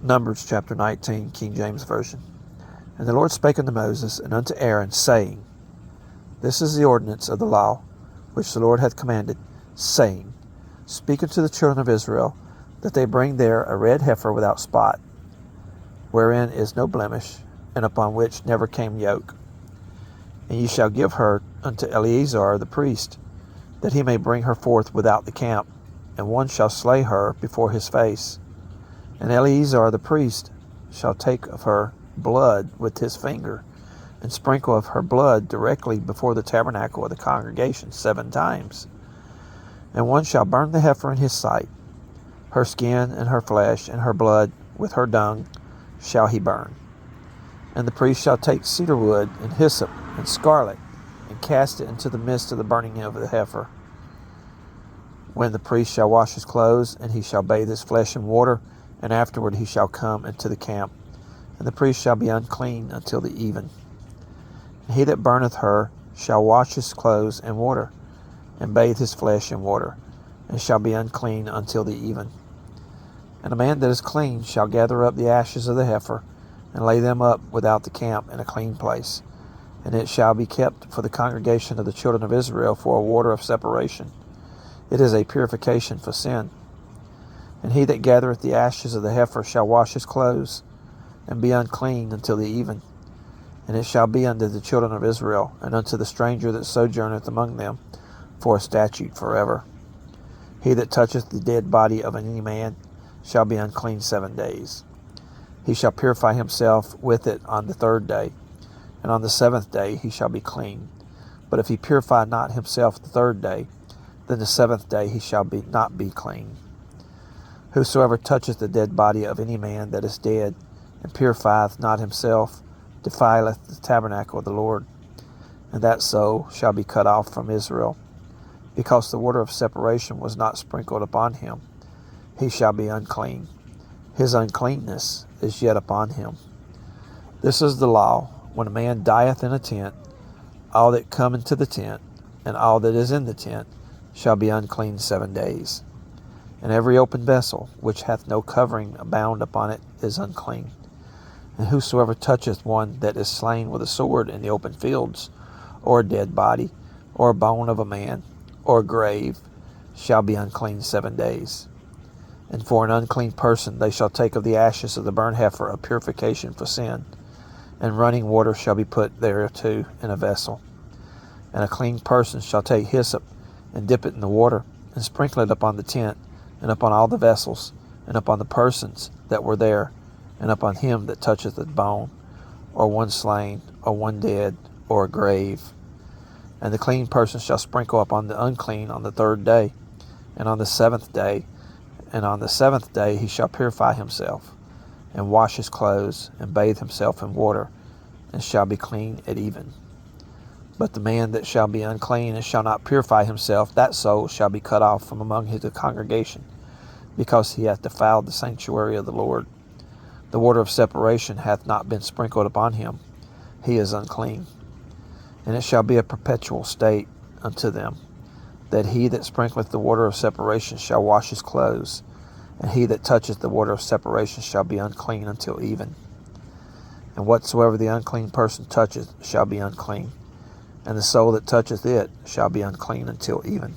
Numbers chapter 19, King James Version. And the Lord spake unto Moses and unto Aaron, saying, This is the ordinance of the law which the Lord hath commanded, saying, Speak unto the children of Israel, that they bring there a red heifer without spot, wherein is no blemish, and upon which never came yoke. And ye shall give her unto Eleazar the priest, that he may bring her forth without the camp, and one shall slay her before his face. And Eleazar the priest shall take of her blood with his finger, and sprinkle of her blood directly before the tabernacle of the congregation 7 times. And one shall burn the heifer in his sight. Her skin and her flesh and her blood with her dung shall he burn. And the priest shall take cedar wood and hyssop and scarlet, and cast it into the midst of the burning of the heifer. When the priest shall wash his clothes, and he shall bathe his flesh in water, and afterward he shall come into the camp, and the priest shall be unclean until the even. And he that burneth her shall wash his clothes in water, and bathe his flesh in water, and shall be unclean until the even. And a man that is clean shall gather up the ashes of the heifer, and lay them up without the camp in a clean place, and it shall be kept for the congregation of the children of Israel for a water of separation. It is a purification for sin. And he that gathereth the ashes of the heifer shall wash his clothes, and be unclean until the even. And it shall be unto the children of Israel, and unto the stranger that sojourneth among them, for a statute forever. He that toucheth the dead body of any man shall be unclean 7 days. He shall purify himself with it on the 3rd day, and on the 7th day he shall be clean. But if he purify not himself the 3rd day, then the 7th day he shall not be clean. Whosoever toucheth the dead body of any man that is dead, and purifieth not himself, defileth the tabernacle of the Lord, and that soul shall be cut off from Israel. Because the water of separation was not sprinkled upon him, he shall be unclean. His uncleanness is yet upon him. This is the law: when a man dieth in a tent, all that come into the tent, and all that is in the tent, shall be unclean 7 days. And every open vessel, which hath no covering bound upon it, is unclean. And whosoever toucheth one that is slain with a sword in the open fields, or a dead body, or a bone of a man, or a grave, shall be unclean 7 days. And for an unclean person they shall take of the ashes of the burnt heifer a purification for sin, and running water shall be put thereto in a vessel. And a clean person shall take hyssop, and dip it in the water, and sprinkle it upon the tent, and upon all the vessels, and upon the persons that were there, and upon him that toucheth a bone, or one slain, or one dead, or a grave. And the clean person shall sprinkle upon the unclean on the 3rd day, and on the 7th day, and on the 7th day he shall purify himself, and wash his clothes, and bathe himself in water, and shall be clean at even. But the man that shall be unclean and shall not purify himself, that soul shall be cut off from among his congregation, because he hath defiled the sanctuary of the Lord. The water of separation hath not been sprinkled upon him. He is unclean. And it shall be a perpetual state unto them, that he that sprinkleth the water of separation shall wash his clothes, and he that toucheth the water of separation shall be unclean until even. And whatsoever the unclean person toucheth shall be unclean, and the soul that toucheth it shall be unclean until even.